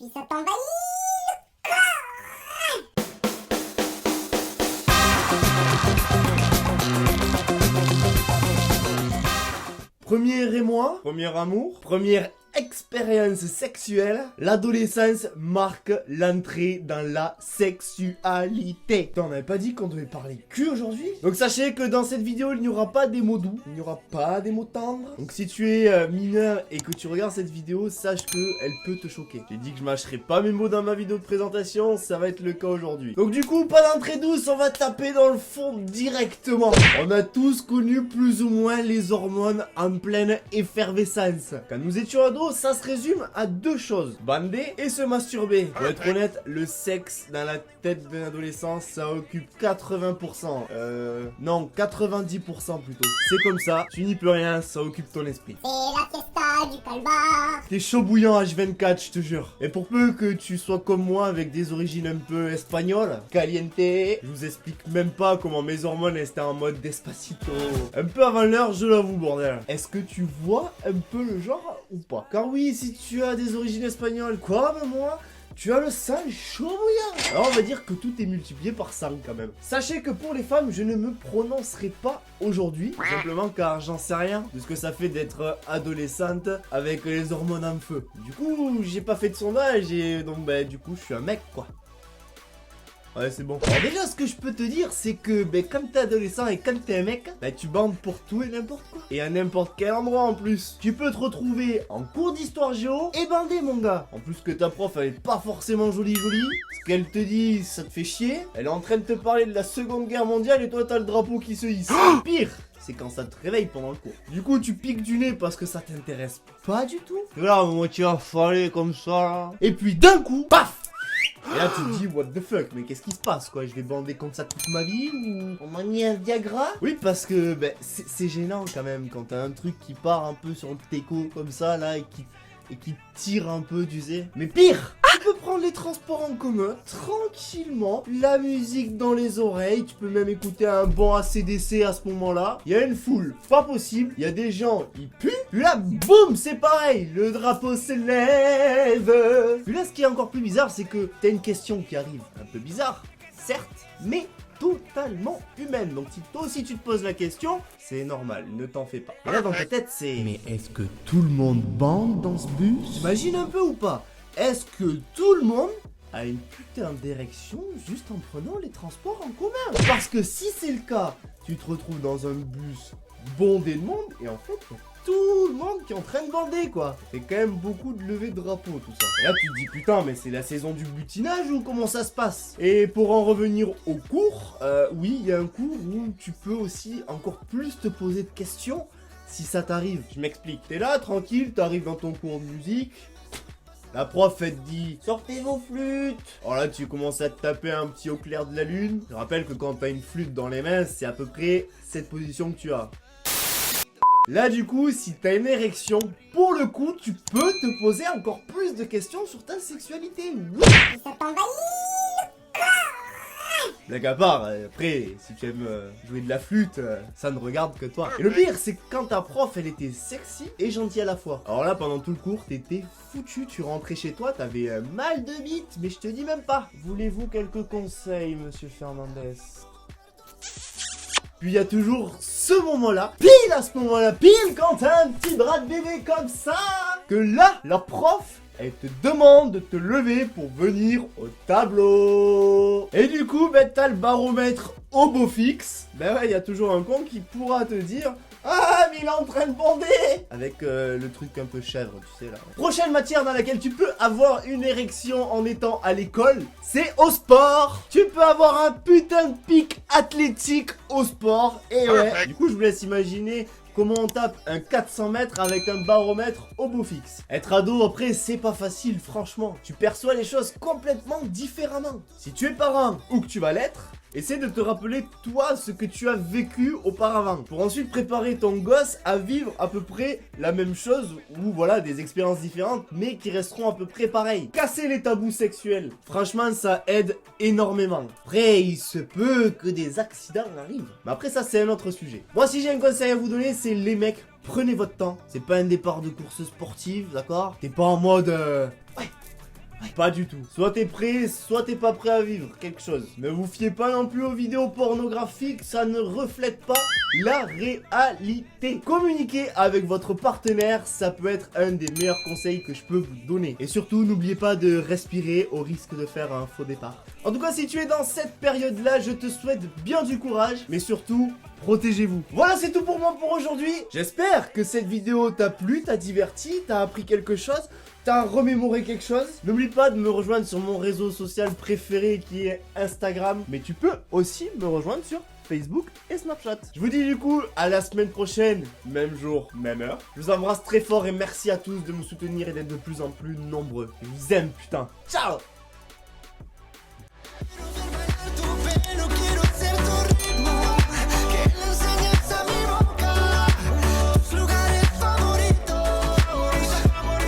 Si ça t'envahit. Premier émoi, premier amour, première expérience sexuelle, l'adolescence marque l'entrée dans la sexualité. T'en avais pas dit qu'on devait parler cul aujourd'hui? Donc sachez que dans cette vidéo, il n'y aura pas des mots doux, il n'y aura pas des mots tendres. Donc si tu es mineur et que tu regardes cette vidéo, sache que elle peut te choquer. J'ai dit que je mâcherais pas mes mots dans ma vidéo de présentation, ça va être le cas aujourd'hui. Donc du coup, pas d'entrée douce, on va taper dans le fond directement. On a tous connu plus ou moins les hormones en pleine effervescence. Quand nous étions ados, ça se résume à deux choses: bander et se masturber. Pour être honnête, le sexe dans la tête d'un adolescent, ça occupe 80%. Non, 90% plutôt. C'est comme ça, tu n'y peux rien, ça occupe ton esprit. C'est la fiesta du calbar. T'es chaud bouillant H24, je te jure. Et pour peu que tu sois comme moi avec des origines un peu espagnoles, caliente, je vous explique même pas comment mes hormones étaient en mode Despacito. Un peu avant l'heure, je l'avoue, bordel. Est-ce que tu vois un peu le genre ou pas? Car oui, si tu as des origines espagnoles, comme moi, tu as le sang chaud bouillant. Alors on va dire que tout est multiplié par 100 quand même. Sachez que pour les femmes, je ne me prononcerai pas aujourd'hui, simplement car j'en sais rien de ce que ça fait d'être adolescente avec les hormones en feu. Du coup, j'ai pas fait de sondage et donc du coup, je suis un mec quoi. Ouais, c'est bon. Alors déjà, ce que je peux te dire, c'est que quand t'es adolescent et quand t'es un mec, tu bandes pour tout et n'importe quoi. Et à n'importe quel endroit en plus. Tu peux te retrouver en cours d'histoire géo et bandé, mon gars. En plus que ta prof, elle est pas forcément jolie. Ce qu'elle te dit, ça te fait chier. Elle est en train de te parler de la Seconde Guerre mondiale et toi, t'as le drapeau qui se hisse. Pire, c'est quand ça te réveille pendant le cours. Du coup, tu piques du nez parce que ça t'intéresse pas du tout. Et là, moi, tu vas faller comme ça, là. Et puis d'un coup, paf! Et là tu te dis what the fuck, mais qu'est-ce qui se passe quoi? Je vais bander comme ça toute ma vie ou on m'a mis un Viagra? Oui, parce que c'est gênant quand même quand t'as un truc qui part un peu sur le téco comme ça là et qui tire un peu, tu sais. Mais pire, tu peux prendre les transports en commun tranquillement, la musique dans les oreilles, tu peux même écouter un bon AC/DC à ce moment-là. Il y a une foule, pas possible, il y a des gens, ils puent. Puis là, boum, c'est pareil, le drapeau s'élève. Puis là, ce qui est encore plus bizarre, c'est que t'as une question qui arrive, un peu bizarre, certes, mais totalement humaine. Donc si toi aussi tu te poses la question, c'est normal, ne t'en fais pas. Et là dans ta tête c'est: mais est-ce que tout le monde bande dans ce bus? T'imagines un peu ou pas? Est-ce que tout le monde a une putain d'érection juste en prenant les transports en commun? Parce que si c'est le cas, tu te retrouves dans un bus bondé de monde et en fait tout le monde qui est en train de bander quoi. C'est quand même beaucoup de lever de drapeau tout ça. Et là tu te dis putain mais c'est la saison du butinage ou comment ça se passe? Et pour en revenir au cours, oui il y a un cours où tu peux aussi encore plus te poser de questions si ça t'arrive. Je m'explique. T'es là tranquille, t'arrives dans ton cours de musique. La prof elle te dit sortez vos flûtes. Alors là tu commences à te taper un petit au clair de la lune. Je rappelle que quand t'as une flûte dans les mains c'est à peu près cette position que tu as. Là du coup, si t'as une érection, pour le coup, tu peux te poser encore plus de questions sur ta sexualité. Oui. Si ça t'envahit. Blague à part, après, si tu aimes jouer de la flûte, ça ne regarde que toi. Et le pire, c'est que quand ta prof, elle était sexy et gentille à la fois. Alors là, pendant tout le cours, t'étais foutu, tu rentrais chez toi, t'avais mal de bite, mais je te dis même pas. Voulez-vous quelques conseils, monsieur Fernandez? Puis il y a toujours ce moment-là, pile à ce moment-là, pile quand t'as un petit bras de bébé comme ça, que là, la prof, elle te demande de te lever pour venir au tableau. Et du coup, t'as le baromètre au beau fixe. Ouais, il y a toujours un con qui pourra te dire: ah, mais il est en train de bander. Avec le truc un peu chèvre, tu sais là. Prochaine matière dans laquelle tu peux avoir une érection en étant à l'école, c'est au sport. Tu peux avoir un putain de pic athlétique au sport. Et ouais, du coup je vous laisse imaginer comment on tape un 400 mètres avec un baromètre au beau fixe. Être ado après c'est pas facile franchement. Tu perçois les choses complètement différemment. Si tu es parent ou que tu vas l'être, essaie de te rappeler toi ce que tu as vécu auparavant pour ensuite préparer ton gosse à vivre à peu près la même chose ou voilà des expériences différentes mais qui resteront à peu près pareilles. Casser les tabous sexuels, franchement ça aide énormément. Après il se peut que des accidents arrivent, mais après ça c'est un autre sujet. Moi si j'ai un conseil à vous donner c'est les mecs, prenez votre temps. C'est pas un départ de course sportive, d'accord? T'es pas en mode ouais Ouais, pas du tout. Soit t'es prêt, soit t'es pas prêt à vivre quelque chose. Ne vous fiez pas non plus aux vidéos pornographiques, ça ne reflète pas la réalité. Communiquer avec votre partenaire, ça peut être un des meilleurs conseils que je peux vous donner. Et surtout, n'oubliez pas de respirer au risque de faire un faux départ. En tout cas, si tu es dans cette période-là, je te souhaite bien du courage, mais surtout, protégez-vous. Voilà, c'est tout pour moi pour aujourd'hui. J'espère que cette vidéo t'a plu, t'a diverti, t'a appris quelque chose, t'as remémoré quelque chose. N'oublie pas de me rejoindre sur mon réseau social préféré qui est Instagram, mais tu peux aussi me rejoindre sur Facebook et Snapchat. Je vous dis du coup à la semaine prochaine, même jour, même heure. Je vous embrasse très fort et merci à tous de me soutenir et d'être de plus en plus nombreux. Je vous aime, putain. Ciao!